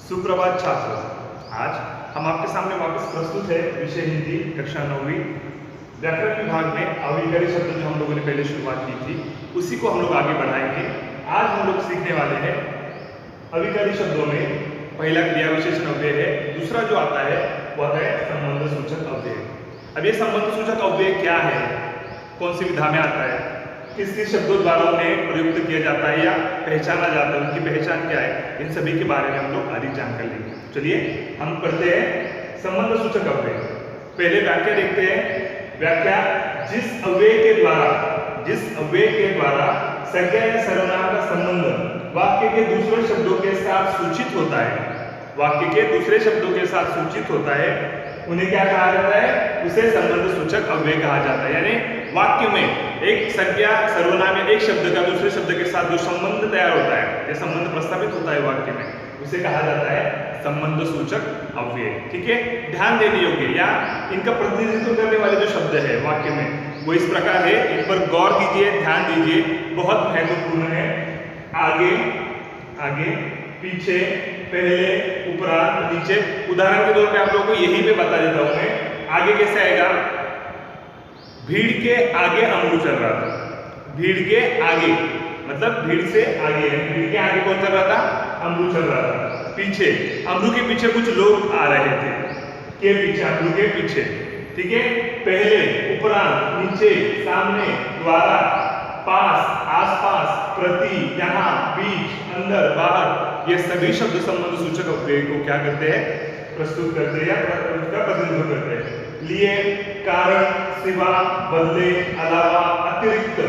सुप्रभात छात्रों। आज हम आपके सामने वापस प्रस्तुत है विषय हिंदी कक्षा 9वीं व्याकरण विभाग में अविकारी शब्द जो हम लोगों ने पहले शुरुआत की थी उसी को हम लोग आगे बढ़ाएंगे। आज हम लोग सीखने वाले हैं अविकारी शब्दों में पहला क्रिया विशेषण अव्यय है, दूसरा जो आता है वह है संबंध सूचक अव्यय। अब ये संबंध सूचक अव्यय क्या है, कौन सी विधा में आता है, किस किस शब्दों द्वारा उन्हें प्रयुक्त किया जाता है या पहचाना जाता है, उनकी पहचान क्या है, इन सभी के बारे में हम लोग अधिक जानकारी लेंगे। चलिए हम पढ़ते हैं संबंध सूचक अव्यय। पहले वाक्य देखते हैं। व्याख्या: जिस अव्यय के द्वारा संज्ञा या सर्वनाम का संबंध वाक्य के दूसरे शब्दों के साथ सूचित होता है, वाक्य के दूसरे शब्दों के साथ सूचित होता है, उन्हें क्या कहा जाता है, उसे संबंध सूचक अव्यय कहा जाता है। यानी वाक्य में एक संज्ञा सर्वनाम या एक शब्द का दूसरे शब्द के साथ जो संबंध तैयार होता है या संबंध प्रस्तावित होता है वाक्य में, उसे कहा जाता है संबंध सूचक अव्यय। ठीक है, ध्यान देने योग्य या इनका प्रतिनिधित्व करने वाले जो शब्द है वाक्य में वो इस प्रकार है, इन पर गौर कीजिए, ध्यान दीजिए, बहुत महत्वपूर्ण है। आगे, पीछे, पहले, उपरांत, नीचे। उदाहरण के तौर पे आप लोगों को यही पे बता देता हूं मैं। आगे कैसे आएगा? भीड़ के आगे अमरू चल रहा था। भीड़ के आगे मतलब भीड़ से आगे है। भीड़ के आगे कौन चल रहा था? अमरू चल रहा था। पीछे, अमरू के पीछे कुछ लोग आ रहे थे। के पीछे, अमरू के पीछे। ठीक है, पहले, उपरांत, नीचे, सामने, द्वारा, पास, आसपास, प्रति, यहाँ, बीच, अंदर, बाहर, ये सभी शब्द संबंध सूचक अव्यय को क्या करते हैं? प्रस्तुत करते हैं या उसका प्रतिनिधित्व करते हैं। लिए, कारण, सिवा, बदले, अलावा, अतिरिक्त,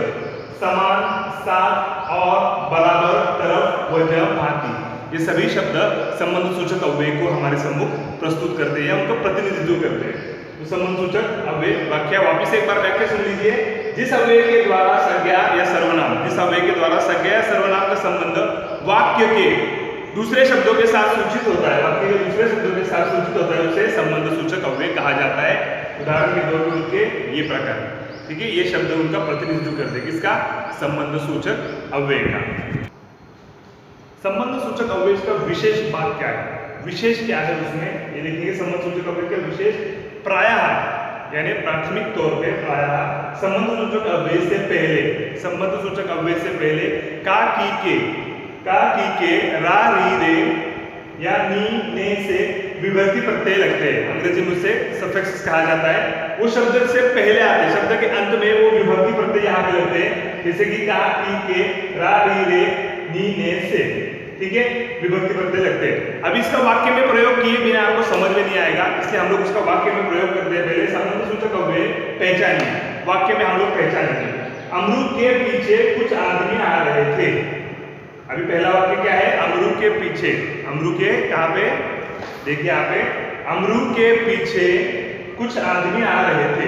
समान, साथ और बराबर, तरफ, वजह, भांति, ये सभी शब्द संबंध सूचक अव्यय को हमारे सम्मुख प्रस्तुत करते हैं, उनका प्रतिनिधित्व करते हैं। तो संबंध सूचक अव्यय व्याख्या, वापिस एक बार व्याख्या सुन लीजिए। जिस अव्यय के द्वारा संज्ञा या सर्वनाम, जिस अव्यय के द्वारा संज्ञा या सर्वनाम का संबंध वाक्य के दूसरे शब्दों के साथ सूचित होता है, वाक्य के दूसरे शब्दों के साथ सूचित होता है, उसे संबंध सूचक अव्यय कहा जाता है। उदाहरण के तौर पर उनके ये प्रकार, ठीक है, ये शब्द उनका प्रतिनिधित्व करते हैं, किसका? संबंध सूचक अव्यय का। संबंध सूचक अव्यय का विशेष बात क्या है? विशेष क्या है उसमें, ये देखिए। संबंध सूचक अव्यय का विशेष प्रायः, यानी प्राथमिक तौर पे प्रायः संबंध सूचक अव्यय से पहले, संबंध सूचक अव्यय से पहले का, की के, रा, री, रे या नी, ने से विभक्ति प्रत्यय लगते हैं। अंग्रेजी में उसे सफिक्स कहा जाता है। वो शब्द से पहले आते हैं, शब्द के अंत में वो विभक्ति प्रत्यय यहाँ पे लगते हैं, जैसे कि का, की के, रा, री, रे, नी, ने से। ठीक है, विभक्ति प्रत्यय लगते हैं। अब इसका वाक्य में प्रयोग किए बिना आपको समझ में नहीं आएगा, इसलिए हम लोग उसका वाक्य में प्रयोग करते हैं। पहले संबंध सूचक अव्यय पहचानिए, वाक्य में हम लोग पहचानेंगे। अमरूद के पीछे कुछ आदमी आ रहे थे। अभी पहला वाक्य क्या है? अमरूद के पीछे। अमरूद के कहाँ पे? देखिए यहाँ पे, अमरूद के पीछे कुछ आदमी आ रहे थे,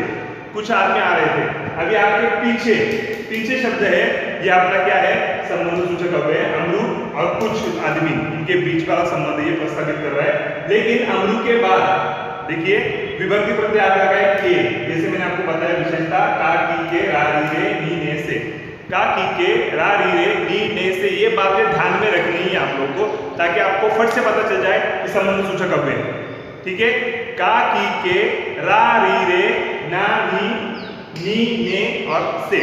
कुछ आदमी आ रहे थे। अभी आपके पीछे, पीछे शब्द है, ये आपका क्या है? संबंध सूचक अव्यय। अमरूद और कुछ आदमी, इनके बीच वाला संबंध ये प्रस्तावित कर रहा है। लेकिन अमरूद के बाद देखिए विभक्ति प्रत्यय आ गया के, जैसे मैंने आपको बताया विशेषता, का, की के, रा, री, रे, नी, ने से। का, की के, रा, री, रे, नी, ने से, ये बातें ध्यान में रखनी है आप लोग को, ताकि आपको फट से पता चल जाए कि संबंध सूचक अव्यय। ठीक है, का, की के, रा, री, रे, ना, नी, ने और से,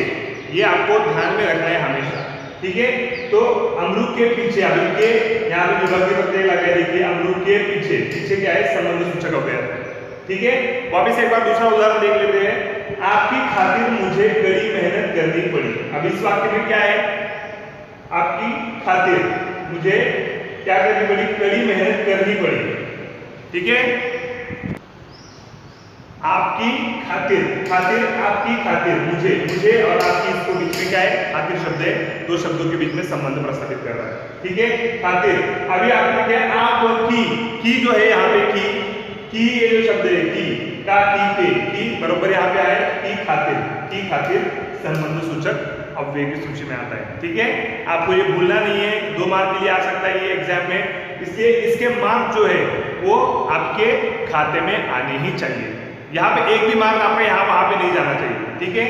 ये आपको ध्यान में रखना है हमेशा। ठीक है, तो अमरूद के पीछे, अमरूद के यहाँ पे विभक्ति प्रत्यय लगा है, देखिए अमरूद के पीछे, पीछे क्या है? संबंध सूचक अव्यय। ठीक है, वापिस एक बार दूसरा उदाहरण देख लेते हैं। आपकी खातिर मुझे कड़ी मेहनत करनी पड़ी। अब इस वाक्य में क्या है? आपकी खातिर मुझे क्या करनी पड़ी? कड़ी मेहनत करनी पड़ी। ठीक है, आपकी खातिर, आपकी खातिर, मुझे और आपकी, इसको बीच में क्या है? खातिर शब्द है, दो शब्दों के बीच में संबंध प्रस्तावित कर रहा है। ठीक है, खातिर। अभी आपने क्या? आप और की जो है यहाँ पे की ये जो शब्द है, की, का, की के, की बरोबर यहाँ पे आए की खातिर संबंध सूचक अव्यय की सूची में आता है। ठीक है, आपको ये भूलना नहीं है, 2 मार्क के लिए आ सकता है ये एग्जाम में, इसलिए इसके मार्क जो है वो आपके खाते में आने ही चाहिए। यहाँ पे एक भी मार्क आपका यहाँ वहां पे नहीं जाना चाहिए। ठीक है,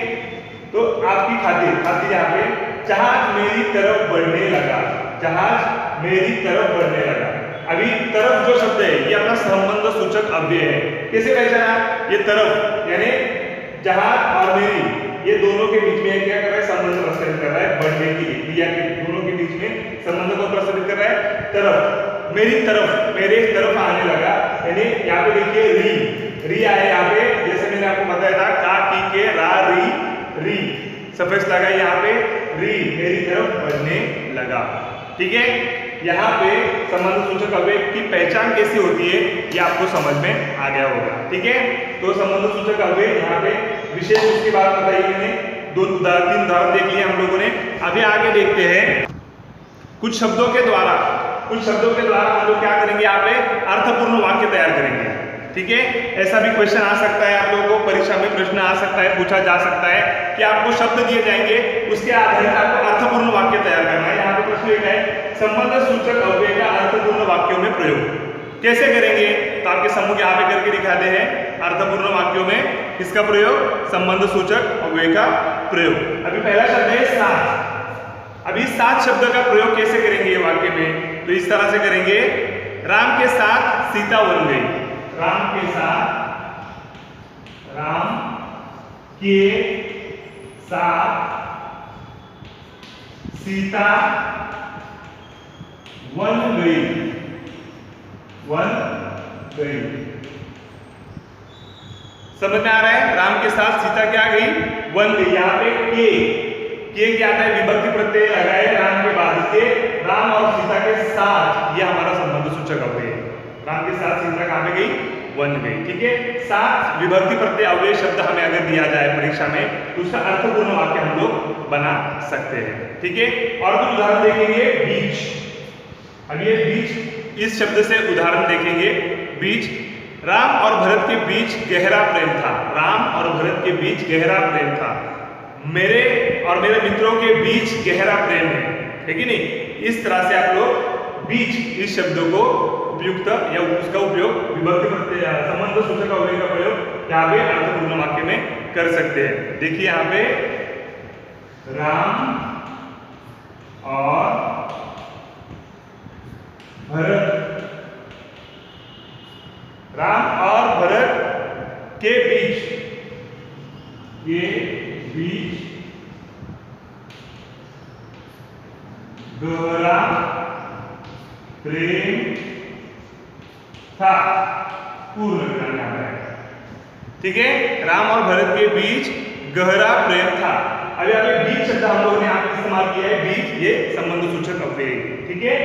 तो आपकी खातिर यहाँ पे, जहाज मेरी तरफ बढ़ने लगा, जहाज मेरी तरफ बढ़ने लगा। अभी तरफ जो शब्द है ये अपना संबंध सूचक अव्यय है। कैसे पहचाना? ये तरफ यानी जहां और मेरी, ये दोनों के बीच में क्या कर रहा है? संबंध प्रस्तुत कर रहा है। बढ़ने की क्रिया के दोनों के बीच में संबंध को प्रस्तुत कर रहा है। तरफ, मेरी तरफ, मेरे तरफ आने लगा, यानी यहाँ पे देखिए री आए यहाँ पे, जैसे मैंने आपको बताया था का की के रा री सफिक्स लगा यहाँ पे, री मेरी तरफ बढ़ने लगा। ठीक है, यहाँ पे संबंध सूचक अव्यय की पहचान कैसी होती है ये आपको समझ में आ गया होगा। ठीक है, तो संबंध सूचक अव्यय यहाँ पे विशेष उसकी बात बताई मैंने, 3 उदाहरण देख लिए हम लोगों ने। अभी आगे देखते हैं कुछ शब्दों के द्वारा हम लोग क्या करेंगे? यहाँ पे अर्थपूर्ण वाक्य तैयार करेंगे। ठीक है, ऐसा भी क्वेश्चन आ सकता है, आप लोगों को परीक्षा में प्रश्न आ सकता है, पूछा जा सकता है कि आपको शब्द दिए जाएंगे, उसके आधारित आपको अर्थपूर्ण वाक्य तैयार करना है। यहाँ पे प्रश्न एक है, संबंध सूचक अव्यय का अर्थपूर्ण वाक्यों में प्रयोग कैसे करेंगे? तो आपके सम्मुख यहाँ पे करके दिखाते हैं। अर्थपूर्ण वाक्यों में किसका प्रयोग? संबंध सूचक अव्यय का प्रयोग। अभी पहला शब्द है साथ। अभी साथ शब्द का प्रयोग कैसे करेंगे ये वाक्य में? तो इस तरह से करेंगे, राम के साथ सीता बन गई। राम के साथ सीता वन गई। समझ में आ रहा है? राम के साथ सीता क्या गई? वन गई। यहाँ पे के क्या आता है? विभक्ति प्रत्यय लगाए राम के बाद से, राम और सीता के साथ, ये हमारा संबंध सूचक अव्यय है। राम के साथ सीता कहाँ पे गई? वन गई। ठीक है, साथ विभक्ति प्रत्यय अव्यय शब्द हमें अगर दिया जाए परीक्षा में तो उसका अर्थपूर्ण वाक्य हम लोग बना सकते हैं। ठीक है, और कुछ उदाहरण देखेंगे। बीच, अब ये बीच इस शब्द से उदाहरण देखेंगे। बीच, राम और भरत के बीच गहरा प्रेम था। राम और भरत के बीच गहरा प्रेम था। मेरे और मेरे मित्रों के बीच गहरा प्रेम है कि नहीं? इस तरह से आप लोग बीच इस शब्द को उपयुक्त या उसका उपयोग विभक्ति प्रत्यय संबंध सूचक अव्यय का प्रयोग यहाँ पे अर्थपूर्ण वाक्य में कर सकते हैं। देखिए यहाँ पे राम और भरत, राम और भरत के बीच गहरा प्रेम था। पूर्ण विराम यहाँ है। ठीक है, राम और भरत के बीच गहरा प्रेम था। अभी यहाँ पे बीच शब्द हम लोगों ने यहाँ पे इस्तेमाल किया है। बीच ये संबंध सूचक अव्यय। ठीक है,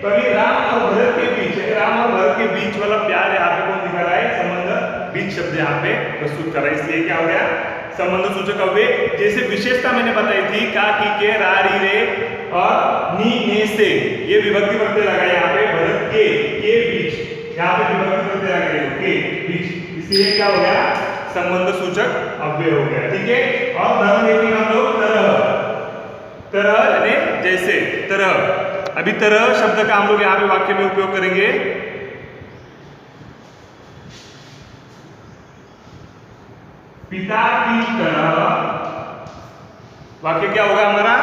तो अभी राम और भरत के बीच, राम और भरत के बीच वाला प्यार यहाँ पे कौन दिखा रहा है? संबंध बीच शब्द यहाँ पे प्रस्तुत कर रहा है, इसलिए क्या हो गया? संबंध सूचक अव्यय। जैसे विशेषता मैंने बताई थी, का की के रा री रे और नी ने से, ये विभक्ति प्रत्यय लगा यहाँ पे भरत के बीच, यहाँ पे विभक्ति प्रत्यय लगा के बीच, इसलिए क्या हो गया? संबंध सूचक अव्यय हो गया। ठीक है, और उदाहरण देखेंगे हम लोग। तरह यानी जैसे, तरह। अभी तरह शब्द का हम लोग यहाँ पे वाक्य में उपयोग करेंगे। पिता की तरह, वाक्य क्या होगा हमारा?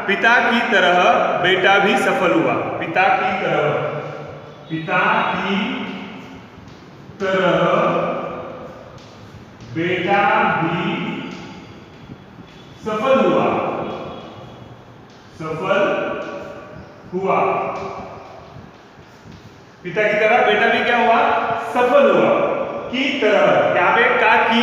पिता की तरह बेटा भी सफल हुआ। पिता की तरह बेटा भी सफल हुआ। पिता की तरह बेटा भी क्या हुआ? सफल हुआ। की तरह, यहाँ पे का की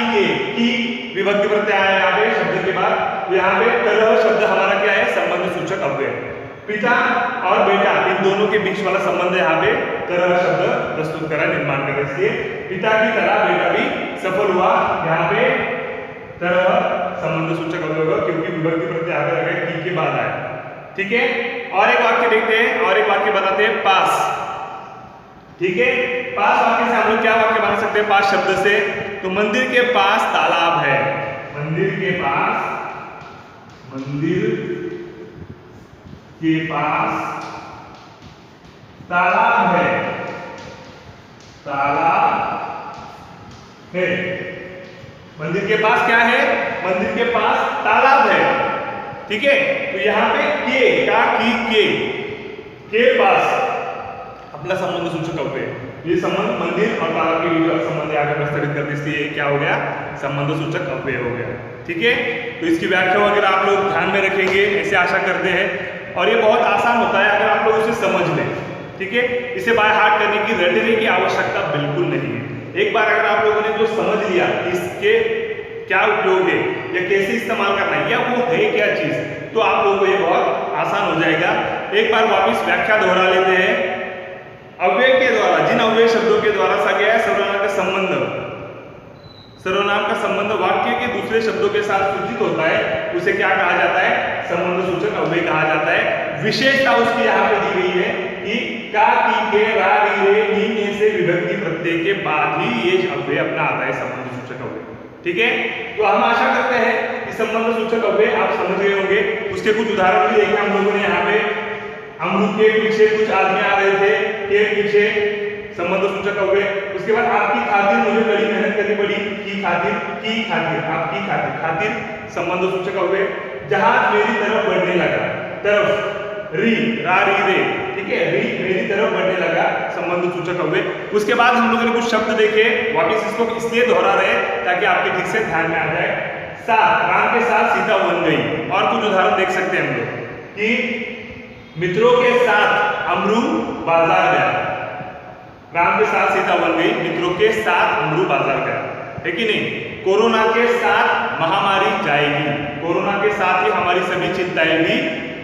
विभक्ति प्रत्यय आया यहाँ पे शब्द के बाद, तो यहाँ पे तरह शब्द हमारा क्या है? संबंध सूचक अव्यय। पिता और बेटा इन दोनों के बीच वाला संबंध यहाँ पे तरह शब्द प्रस्तुत करा, निर्माण कर, इसलिए पिता की तरह बेटा भी सफल हुआ। यहाँ पे तरह संबंध सूचक अव्यय होगा क्योंकि विभक्ति प्रत्यय आगे लगा की के बाद आया। ठीक है, और एक वाक्य देखते हैं, और एक वाक्य बताते हैं। पास। ठीक है, पास वाक्य से हम लोग क्या वाक्य बना सकते हैं? पास शब्द से, तो मंदिर के पास तालाब है। मंदिर के पास तालाब है। मंदिर के पास क्या है? मंदिर के पास तालाब है। ठीक है, तो यहाँ पे के का की के पास अपना संबंध सूचक अव्यय, ये संबंध मंदिर और तालाब के बीच का संबंध आगे प्रस्तुत करते, इसलिए क्या हो गया, संबंध सूचक अव्यय हो गया। ठीक है, तो इसकी व्याख्या वगैरह आप लोग ध्यान में रखेंगे, ऐसे आशा करते हैं। और ये बहुत आसान होता है अगर आप लोग उसे समझ लें। ठीक है, इसे बाय हार्ट करने की, रटने की आवश्यकता बिल्कुल नहीं है। एक बार अगर आप लोगों ने जो समझ लिया इसके क्या उपयोग है या कैसे इस्तेमाल करना है या वो है क्या चीज, तो आप लोगों को ये बहुत आसान हो जाएगा। एक बार वापिस व्याख्या दोहरा लेते हैं। अव्यय के द्वारा, जिन अव्यय शब्दों के द्वारा सगया सर्वनाम का संबंध, सर्वनाम का संबंध वाक्य के दूसरे शब्दों के साथ सूचित होता है, उसे क्या कहा जाता है, संबंध सूचक अव्यय कहा जाता है। विशेषता उसकी यहाँ पे दी गई है कि का, की, के, रा, री, रे, नी, ने से विभक्ति प्रत्यय के बाद ही ये अव्यय अपना आता है, संबंध सूचक अव्यय। ठीक है, तो हम आशा करते हैं कि संबंध सूचक अव्यय आप समझ गए होंगे। उसके कुछ उदाहरण भी देखें हम लोगों ने यहाँ पे। अमरूद के पीछे कुछ आदमी आ रहे थे, के पीछे संबंध सूचक अव्यय। उसके बाद आपकी खातिर मुझे बड़ी मेहनत करनी पड़ी, की खातिर, आपकी खातिर, खातिर संबंध सूचक अव्यय। जहाज मेरी तरफ बढ़ने लगा, तरफ, री, रा, री, रे, ठीक है, री मेरी तरफ बढ़ने लगा, संबंध सूचक अव्यय। उसके बाद हम लोगों ने कुछ शब्द देखे, वापिस इसको इसलिए दोहरा रहे ताकि आपके ठीक से ध्यान में आ जाए। साथ, राम के साथ सीता बन गई। और कुछ उदाहरण देख सकते हैं हम लोग कि मित्रों के साथ अमरू बाजार गया, राम के साथ सीता बन गई, मित्रों के साथ अमरू बाजार गया, है कि नहीं। कोरोना के साथ महामारी जाएगी, कोरोना के साथ ही हमारी सभी चिंताएं भी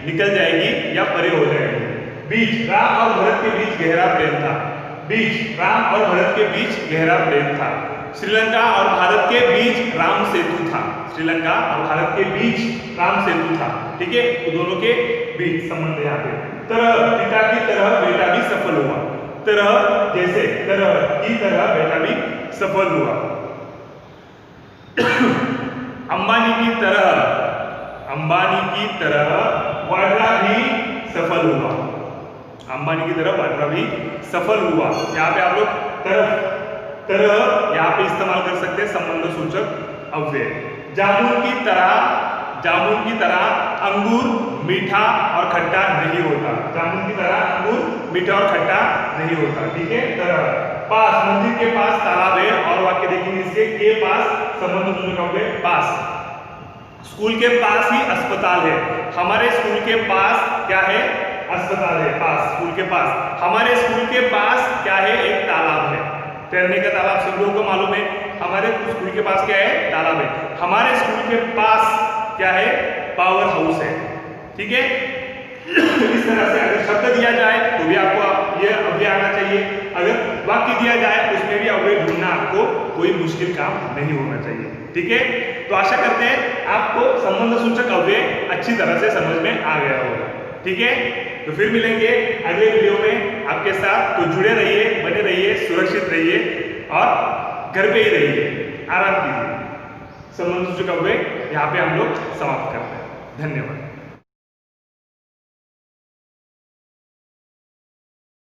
निकल जाएगी या परे हो जाएगी। बीच, राम और भरत के बीच गहरा प्रेम था, बीच, राम और भरत के बीच गहरा प्रेम था। श्रीलंका और भारत के बीच राम सेतु था, श्रीलंका और भारत के बीच राम सेतु था। ठीक है, तो दोनों के बीच संबंध यहाँ पे। तरह, पिता की तरह बेटा भी सफल हुआ, तरह जैसे, तरह की तरह बेटा भी सफल हुआ। अंबानी की तरह, अंबानी की तरह वाड्रा भी सफल हुआ, अंबानी की तरह वाड्रा भी सफल हुआ। यहाँ पे आप लोग तरह, तरह यहाँ पे इस्तेमाल कर सकते हैं संबंध सूचक अव्यय। जामुन की तरह, जामुन की तरह अंगूर मीठा और खट्टा नहीं होता, जामुन की तरह अंगूर मीठा और खट्टा नहीं होता। ठीक है, तरह। पास, मंदिर के पास तालाब है, और वाक्य देखेंगे इसके, के पास संबंध सूचक अव्यय पास। स्कूल के पास ही अस्पताल है, हमारे स्कूल के पास क्या है, अस्पताल है, पास, स्कूल के पास। हमारे स्कूल के पास क्या है, एक तालाब है, तैरने का तालाब सब लोगों को मालूम है। हमारे स्कूल के पास क्या है, तालाब है। हमारे स्कूल के पास क्या है, पावर हाउस है। ठीक है, इस तरह से अगर शब्द दिया जाए तो भी आपको ये अव्यय आना चाहिए, अगर वाक्य दिया जाए उसमें भी अव्यय ढूंढना आपको कोई मुश्किल काम नहीं होना चाहिए। ठीक है, तो आशा करते हैं आपको संबंध सूचक अव्यय अच्छी तरह से समझ में आ गया होगा। ठीक है, तो फिर मिलेंगे अगले वीडियो में आपके साथ। तो जुड़े रहिए, बने रहिए, सुरक्षित रहिए और घर पे ही रहिए, आराम कीजिए। संबंध सूचक अव्यय यहाँ पे हम लोग समाप्त करते हैं। धन्यवाद।